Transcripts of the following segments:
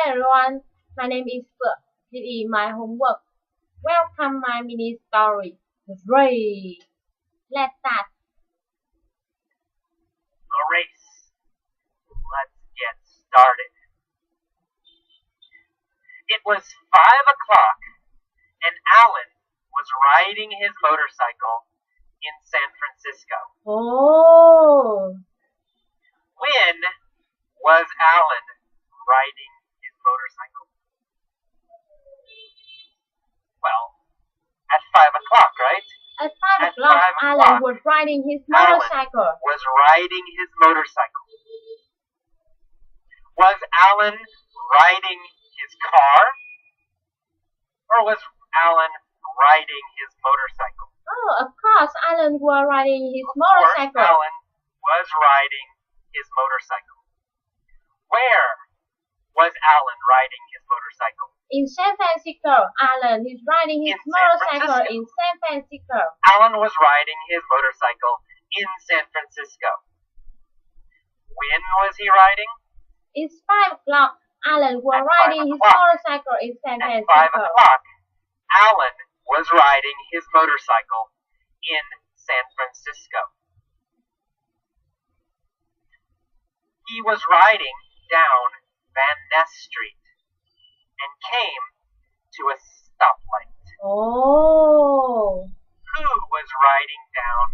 everyone, my name is Phượng. This is my homework. Welcome my mini story. Great. Let's start. A race. Let's get started. It was 5 o'clock, and Alan was riding his motorcycle in San Francisco. Oh, When was Alan riding his motorcycle? Well, at 5 o'clock, right? at 5 At o'clock, 5 Alan o'clock, was riding his Alan motorcycle. was riding his motorcycle. Was Alan riding his car? Or was Alan riding his motorcycle? Oh, of course, Alan was riding his Of course, motorcycle. Alan was riding his motorcycle. Where was Alan riding his motorcycle? In San Francisco, Alan is riding his In San motorcycle Francisco. in San Francisco. Alan was riding his motorcycle in San Francisco. When was he riding? It's 5 o'clock. Alan was At 5 riding his o'clock. motorcycle in San At 5 Francisco. o'clock, Alan was riding his motorcycle in San Francisco. He was riding down Van Ness Street and came to a stoplight. Oh, Who was riding down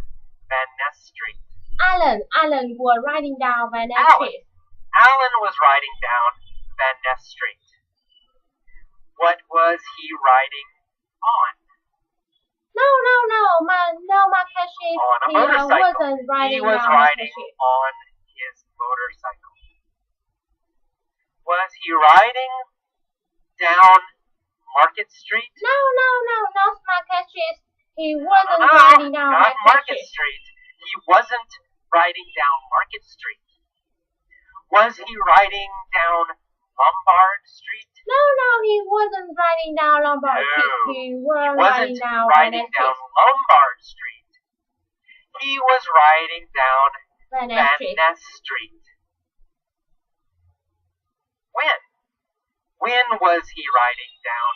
Van Ness Street? Alan was riding down Van Ness Alan. Street. Alan was riding down Van Ness Street. What was he riding on? No, Marquez. On a He motorcycle. wasn't riding He was down riding Marquez. on his motorcycle. Was he riding down Market Street? No, not Marquez. He wasn't No, riding down not Market Marquez. Street. He wasn't riding down Market Street. Was he riding down Lombard Street? No, he wasn't riding down Lombard No, Street. He was He riding wasn't down riding Van Ness down Street. Lombard Street. He was riding down Van Ness Van Street. Ness Street. When? When was he riding down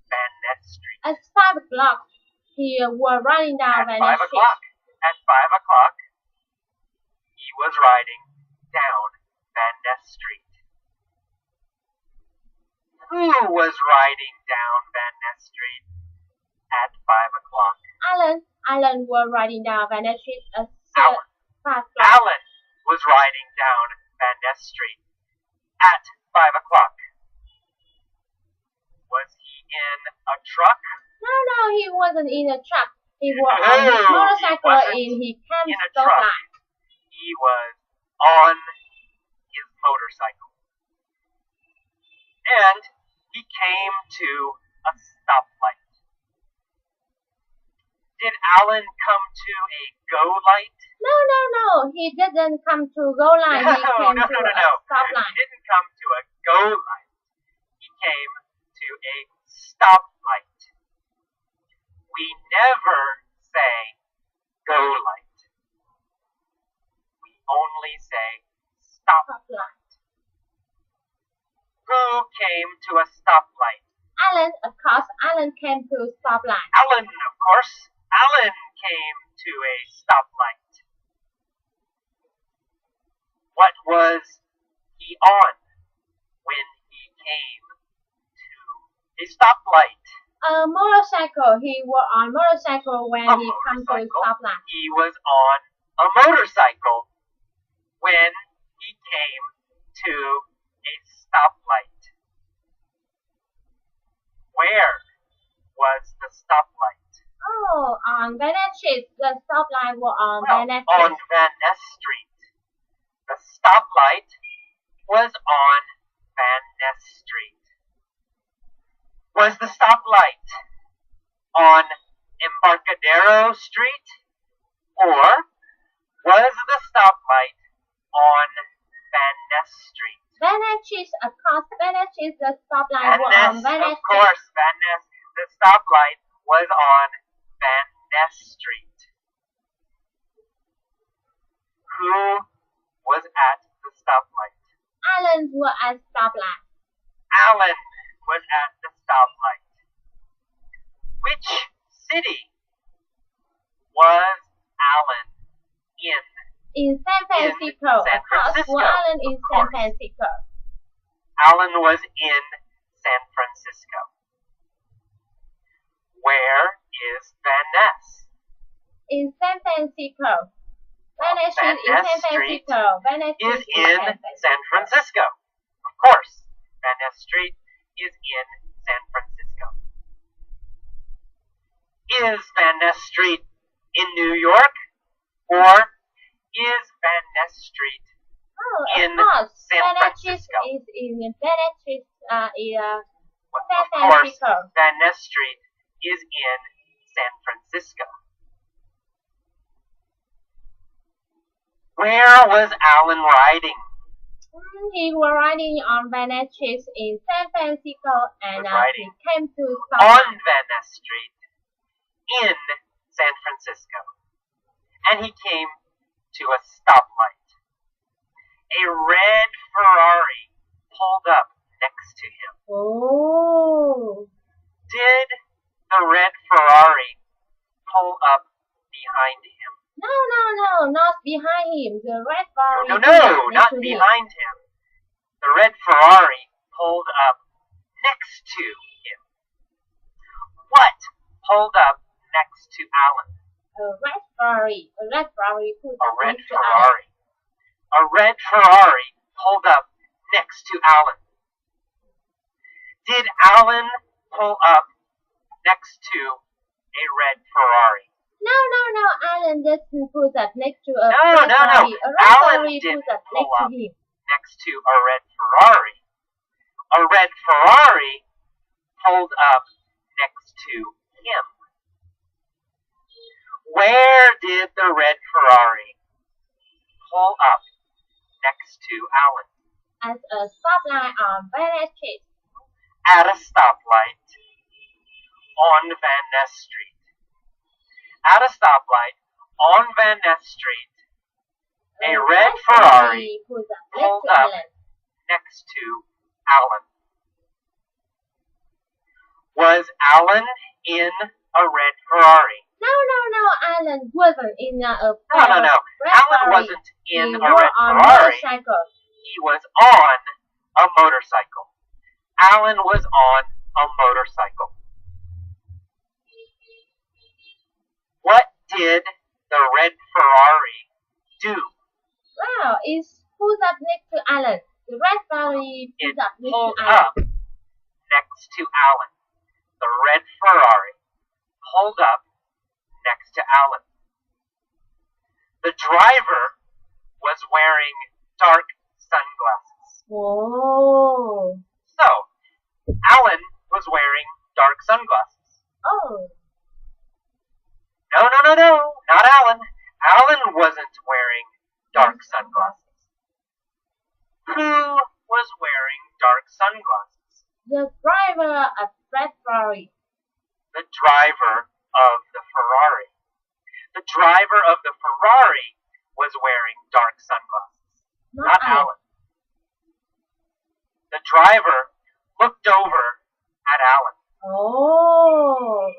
Van Ness Street? At 5 o'clock, he was riding down At Van 5 Ness Street. o'clock. At 5 o'clock, he was riding down Van Ness Street. Who was riding down Van Ness Street at 5 o'clock? Alan was riding down Van Ness Street at Alan. 5 o'clock. Alan was riding down Van Ness Street at 5 o'clock. Was he in a truck? No, he wasn't in a truck. He was No, on his he motorcycle wasn't and he came in a stop truck. line. He was on his motorcycle. And he came to a stoplight. Did Alan come to a go light? No, he didn't come to go line. He came to a stop He line. didn't come to a go light. He came to a stop light. We never say go light. We only say stop Stop line. Who came to a stoplight? Alan, of course, Alan came to a stop line. Alan, of course. Alan came to a stoplight. What was he on when he came to a stoplight? A motorcycle. He was on motorcycle when he came to a stop line. He was on a motorcycle when he came to a stoplight. Where was the stoplight? Oh, on Van Ness Street. The stop line was on Well, Van Ness on Street. Van Ness Street. The stoplight was on Van Ness Street. Was the stoplight on Embarcadero Street? Or was the stoplight on Van Ness Street? Van Ness Street, of course, Van Ness Street. The stop line Van was Ness, on Van Ness of Street. course, Van Ness. The stoplight was on Van Ness Street. Who was at the stoplight? Alan was at stoplight. Alan was at the stoplight. Which city was Alan in? In San Francisco. San Of course, Francisco, Alan in of San course. Francisco. Alan was in San Francisco. Where is Van Ness? In San Francisco. Van Ness Van Street in Ness San Street Francisco. Van Ness Is Street in San Francisco. Of course, Van Ness Street is in San Francisco. Is Van Ness Street in New York? Or is Van Ness Street Oh, in of course. San Van Ness Street Francisco? is in Van Ness Street Well, San of course, Francisco. Van Ness Street is in San Francisco. Where was Alan riding? He was riding on Van Ness Street in San Francisco and Was he riding came to On Stockholm. Van Ness Street in San Francisco. And he came to a stoplight. A red Ferrari pulled up next to him. Oh. Did the red Ferrari pull up behind him? No, not behind him. The red Ferrari. No, pulled up next not to him. behind him. The red Ferrari pulled up next to him. What pulled up next to Alan? A red Ferrari. A red Ferrari pulled A up red next to Alan. Ferrari. A red Ferrari pulled up next to Alan. Did Alan pull up next to a red Ferrari? No. Alan doesn't pull up next to a No, red no. Ferrari. A red Alan Ferrari didn't pulls up pull next to up. him. Next to a red Ferrari. A red Ferrari pulled up next to him. Where did the red Ferrari pull up next to Alan? At a stoplight on Van Ness Street. At a stoplight on Van Ness Street. At a stoplight on Van Ness Street, a red Ferrari pulls up next pulled to up Alan. next to Alan. Was Alan in a red Ferrari? No. Alan wasn't in a No. red Alan Ferrari. wasn't in He a was red on Ferrari. motorcycle. He was on a motorcycle. Alan was on a motorcycle. What did the red Ferrari do? Wow, it pulls up next to Alan. The red Ferrari It pulls up next pulled to Alan. up next to Alan. The red Ferrari pulled up next to Alan. The driver was wearing dark sunglasses. Oh. So, Alan was wearing dark sunglasses. Oh. No, not Alan. Alan wasn't wearing dark sunglasses. Who was wearing dark sunglasses? The driver of red Ferrari. The driver of the Ferrari. The driver of the Ferrari was wearing dark sunglasses. Not Alan. The driver looked over at Alan. Oh.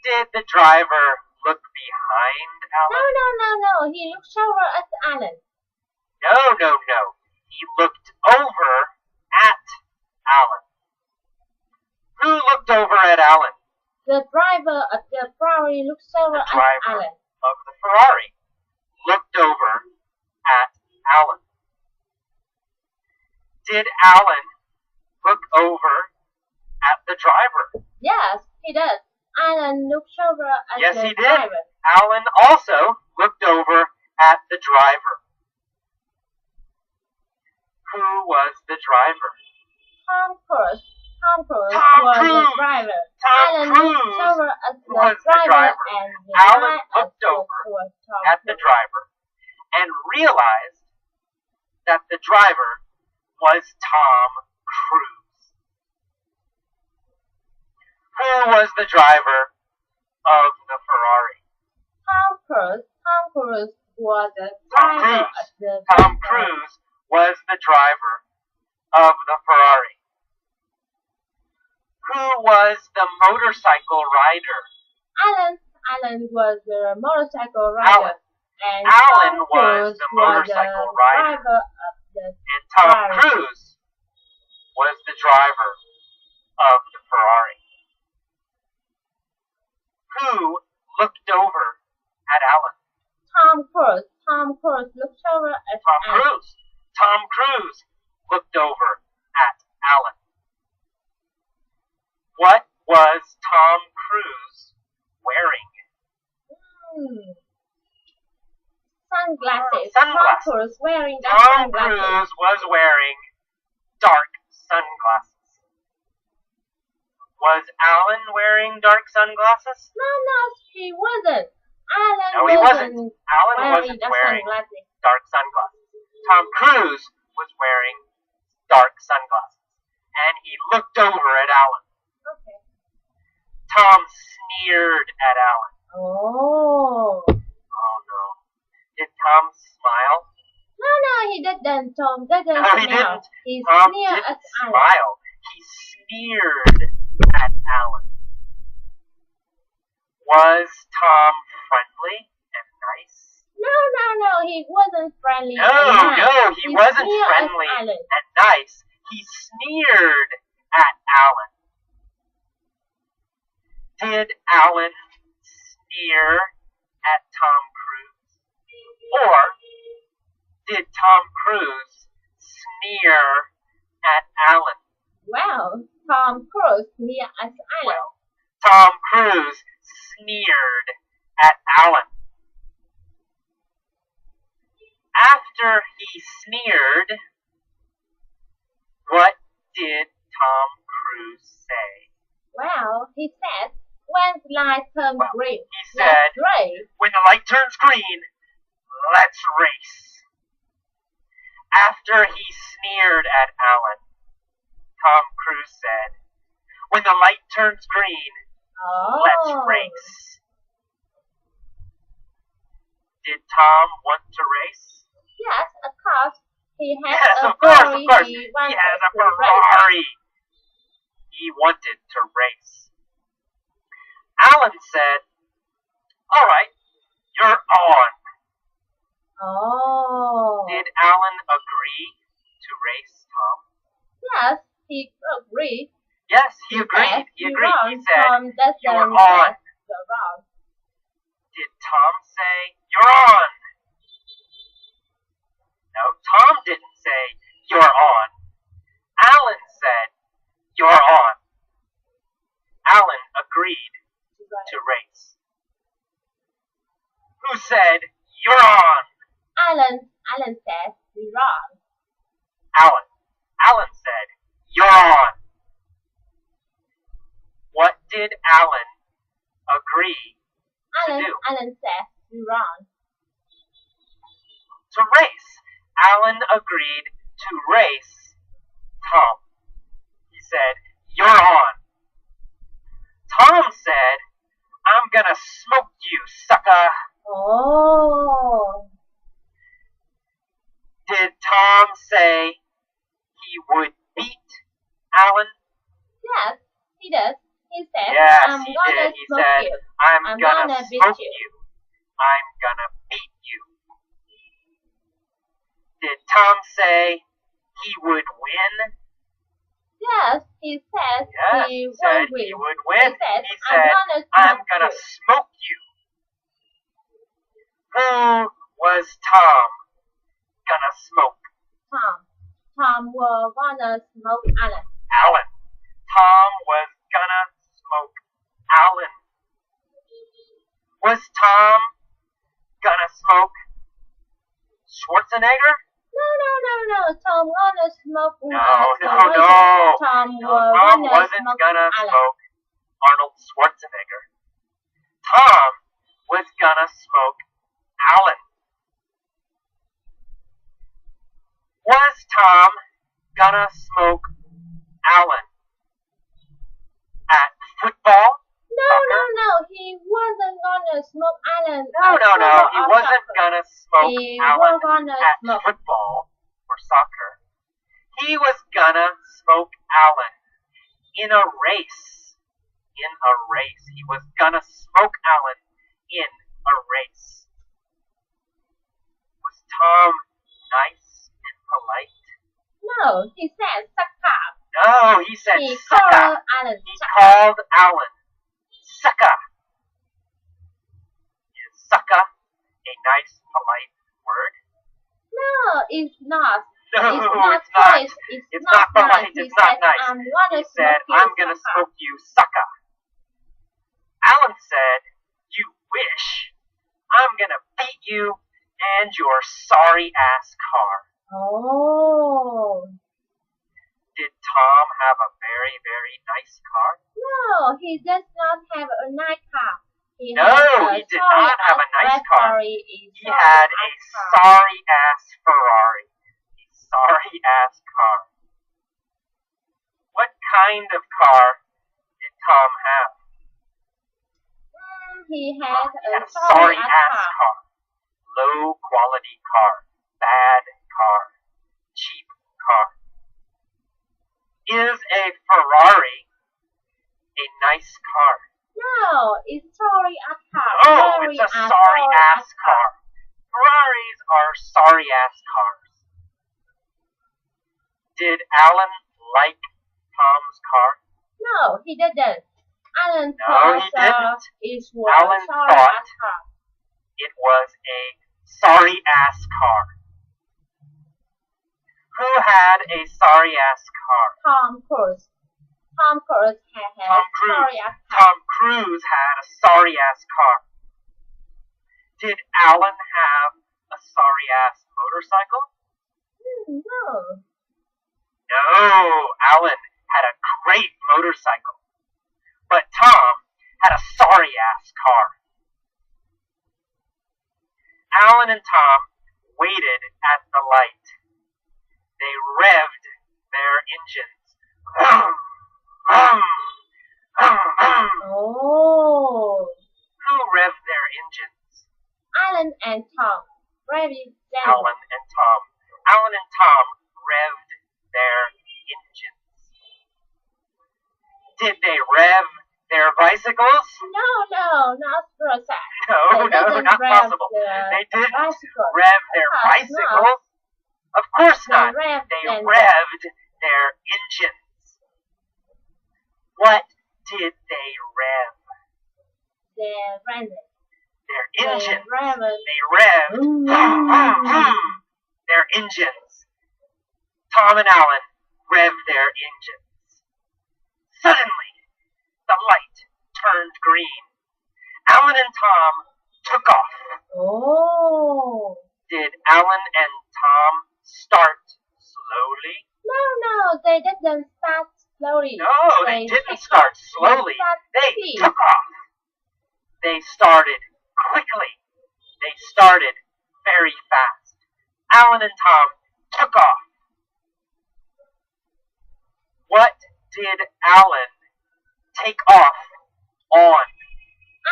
Did the driver look behind Alan? No. He looks over at Alan. No. He looked over at Alan. Who looked over at Alan? The driver of the Ferrari looks over The at driver Alan. of the Ferrari looked over at Alan. Did Alan look over at the driver? Yes, he does. Alan looks over at Yes, the he did. driver. Alan also looked over at the driver. Who was the driver? Tom Cruise. Tom Cruise Tom was the Cruise. driver. Tom Alan Cruise looked over at the was the driver, driver. and the Alan guy looked at over was Tom at the Cruise. driver and realized that the driver was Tom Cruise. Who was the driver of the Ferrari? Tom Cruise was the Tom driver Cruise. of the Tom driver. Cruise was the driver of the Ferrari. was the motorcycle rider? Alan was the motorcycle rider. And Alan Tom was Cruise the motorcycle rider. driver of the And Tom Ferrari. Cruise was the driver of the Ferrari. Who looked over at Alan? Tom Cruise looked over at Alan. Tom Cruise looked over at Alan. What was Tom Cruise wearing? Sunglasses. Sunglasses. Tom Cruise wearing the Tom sunglasses. Cruise was wearing dark sunglasses. Was Alan wearing dark sunglasses? No, he wasn't. Alan No, he wasn't. Alan wearing wasn't the wearing sunglasses. dark sunglasses. Tom Cruise was wearing dark sunglasses. And he looked over at Alan. Okay. Tom sneered at Alan. Oh. Oh no. Did Tom smile? No, he didn't. Tom didn't No, he smile. didn't. He Tom sneered didn't at Alan. smile. He sneered at Alan. Was Tom friendly and nice? No, he wasn't friendly. No, and nice. no, he wasn't sneered at friendly Alan. and nice. He sneered at Alan. Did Alan sneer at Tom Cruise? Or did Tom Cruise sneer at Alan? Well, Tom Cruise sneered at Alan. Well, Tom Cruise sneered at Alan. After he sneered, what did Tom Cruise say? Well, he said, when the light turned green, He said, let's race. when the light turns green, let's race. After he sneered at Alan, Tom Cruise said, when the light turns green, let's Oh. race. Did Tom want to race? Yes, of course. He has Yes, a of course, Ferrari. of course. He He wanted has a to race. Ferrari. He wanted to race. Alan said, all right, you're on. Oh. Did Alan agree to race Tom? Yes, he agreed. Yes, he agreed. Said, He agreed. He "You're said, on." Tom doesn't "You're on." say you're wrong. did Tom say, you're on? No, Tom didn't say, you're on. Alan said, you're on. Alan agreed to race. Who said, you're on? Alan said you're wrong. Alan. Alan said, you're on. What did Alan agree to do? Alan said you're wrong. To race. Alan agreed to race Tom. He said, you're on. Tom said, I'm gonna smoke you, sucker. Oh. Did Tom say he would beat Alan? Yes, he does. He said, Yes, I'm he gonna did. He smoke said, you. I'm gonna beat smoke you." you. I'm gonna beat you. Did Tom say he would win? Yes, he said Yes, he said would he win. would win. He said, I'm gonna smoke you. Who was Tom gonna smoke? Tom was gonna smoke Alan. Alan. Tom was gonna smoke Alan. Was Tom gonna smoke Schwarzenegger? No. Tom gonna smoke No. Tom Tom wasn't gonna Alan. smoke Arnold Schwarzenegger. Tom was gonna smoke Alan. Was Tom gonna smoke Alan at football? No. He wasn't gonna smoke Alan. No. He wasn't gonna smoke He Alan was gonna at smoke. football or soccer. He was gonna smoke Alan in a race. in a race. He was gonna smoke Alan in a race. Was Tom nice and polite? No, he said suck up. No, he said He sucker. called Alan He suck up. called Alan sucker. Is sucker a nice, polite word? No, it's not. No, It's not it's not. nice. It's not polite. He It's not said, nice. He said, I'm gonna smoke you, sucker. Alan said, you wish. I'm gonna beat you and your sorry ass car. Oh. Did Tom have a very, very nice car? No, he does not have a nice car. He No, he did not have a nice car. He had a sorry ass Ferrari. A sorry ass car. What kind of car did Tom have? He had He had a a sorry ass car. Low quality car. Bad car. Cheap car. Is a Ferrari a nice car? No, it's sorry ass car. Oh, it's a sorry ass car. Ferraris are sorry ass cars. Did Alan like Tom's car? No, he didn't. Alan No, thought he didn't. it was Alan a sorry thought ass car. it was a sorry ass car. Who had a sorry ass car? Tom Cruise. Tom Cruise had a Tom Cruise. sorry ass car. Tom Cruise had a sorry ass car. Did Alan have a sorry ass motorcycle? No. No, Alan had a great motorcycle. But Tom had a sorry ass car. Alan and Tom waited at the light. They revved their engines. Vroom, vroom, vroom, vroom. Oh. Who revved their engines? Alan and Tom. Very gentle. Alan and Tom. Alan and Tom revved their engines. Did they rev their bicycles? No, not process. No, not possible. They didn't rev their bicycles. Of course not. They revved their engines. What did they rev? Their engines. They revved their engines. Tom and Alan revved their engines. Suddenly, the light turned green. Alan and Tom took off. Oh. Did Alan and Tom start slowly? No, they didn't start slowly. No, they didn't start slowly. They took off. They started quickly. They started very fast. Alan and Tom took off. What did Alan take off on?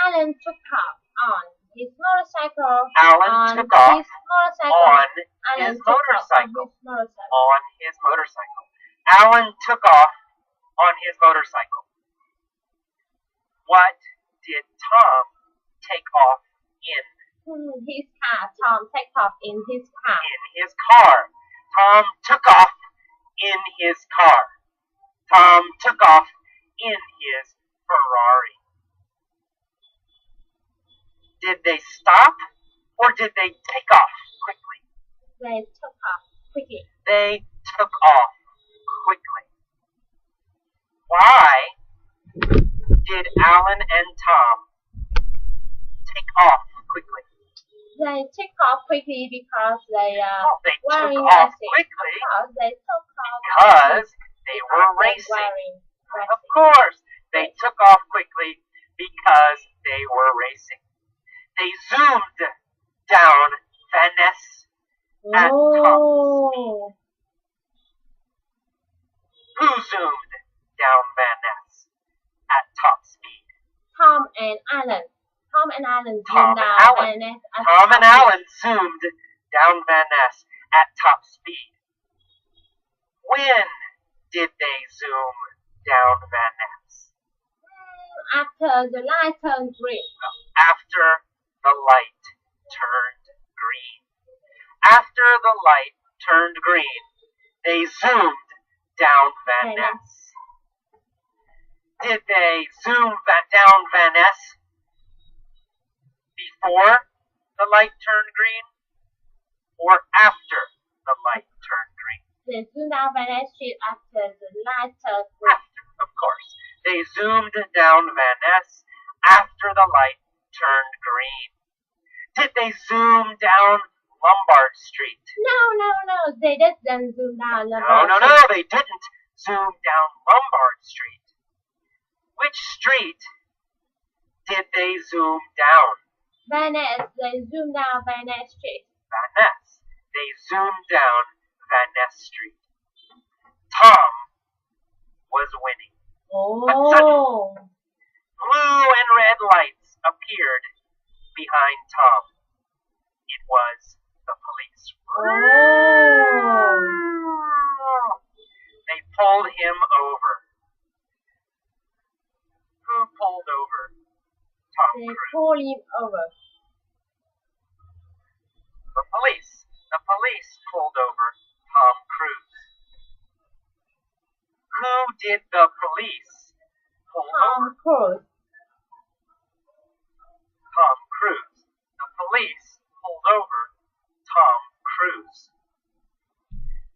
Alan took off on his motorcycle. Alan took off his motorcycle. on Alan his took off motorcycle. on his motorcycle. On his motorcycle. Alan took off on his motorcycle. What did Tom take off in? His car. Tom took off in his car. In his car. Tom took off in his car. Tom took off in his Ferrari. Did they stop or did they take off quickly? They took off quickly. They took off quickly. Why did Alan and Tom take off quickly? They took off quickly because they They took wearing off racing. quickly Because they took off because they were racing. wearing Of course, they took off quickly because they were racing. They zoomed down Van Ness at top speed. Who zoomed down Van Ness at top speed? Tom and Alan. Tom and Alan Tom zoomed and down Alan. Van Ness at Tom top and speed. Alan zoomed down Van Ness at top speed. When did they zoom down Van Ness? After the light turned green. After the light turned green. After the light turned green, they zoomed down Van Ness. Did they zoom down Van Ness before the light turned green or after the light turned green? They zoomed down Van Ness Street after the light turned green. After, of course. They zoomed down Van Ness after the light turned green. Did they zoom down Lombard Street? No. They didn't zoom down Lombard No, Street. they didn't zoom down Lombard Street. Which street did they zoom down? Van Ness. They zoomed down Van Ness Street. Van Ness. They zoomed down Van Ness Street. Tom was winning. Oh. Blue and red lights appeared behind Tom. It was the police. Oh. They pulled him over. Who pulled over Tom They Cruise? pulled him over. The police. The police pulled over Tom Cruise. Who did the police pull over? Tom Cruise. Tom Cruise. The police pulled over Tom Cruise.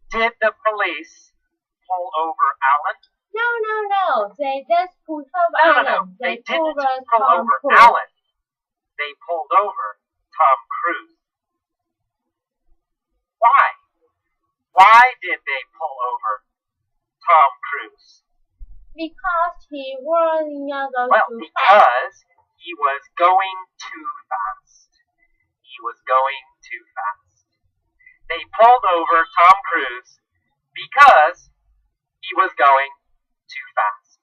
Did the police pull over Alan? No. They just pulled over No. Alan. They didn't pulled over pull Tom over Cruise. Alan. They pulled over Tom Cruise. Why? Why did they pull over Tom Cruise? Because he was younger Well, too fast. because he was going too fast. He was going too fast. They pulled over Tom Cruise because he was going too fast.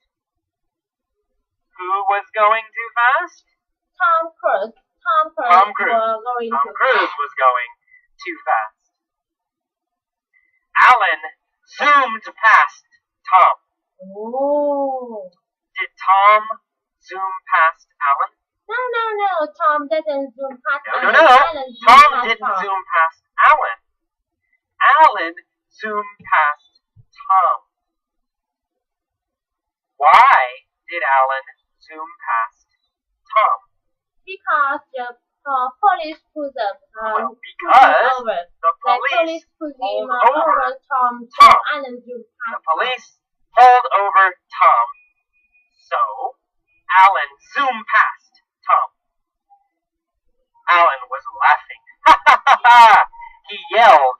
Who was going too fast? Tom Cruise. Tom Cruise. Was going Tom too Cruise fast. was going too fast. Alan zoomed past Tom. Oh. Did Tom zoom past Alan? No. Tom didn't zoom past No. Alan. Alan zoomed Tom past didn't Tom. zoom past Alan. Alan zoomed past Tom. Why did Alan zoom past Tom? Because the police put them Well, because over. the The police police put him pulled over over Tom. Tom. Alan zoomed The past police pulled over Tom. So, Alan zoomed past Tom. Alan was laughing. Ha ha ha ha! He yelled,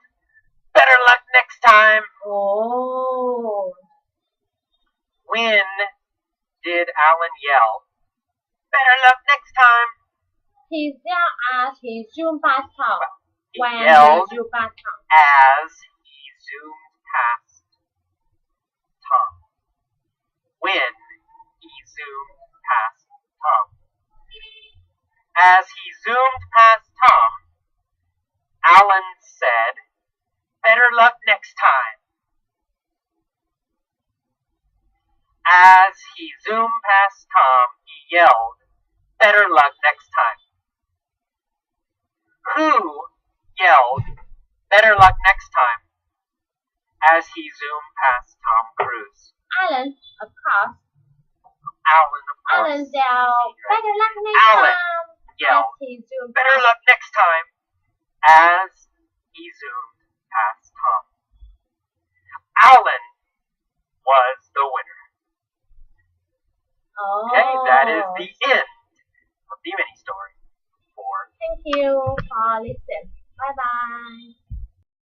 "Better luck next time!" Tom. Oh. When did Alan yell, "Better luck next time"? He yelled as he zoomed past Tom. He When yelled he zoomed past Tom. as he zoomed past Tom. When he zoomed past Tom. As he zoomed past Tom, Alan said, "Better luck next time." As he zoomed past Tom, he yelled, "Better luck next time." Who yelled, "Better luck next time," as he zoomed past Tom Cruise? Alan, of course. Alan, of course. Alan yelled, "Better luck next Alan time." yelled, As he zoomed "Better past. luck next time," as he zoomed past Tom. Alan was the winner. Oh. Okay, that is the end of the mini story for Thank you for listening. Bye bye.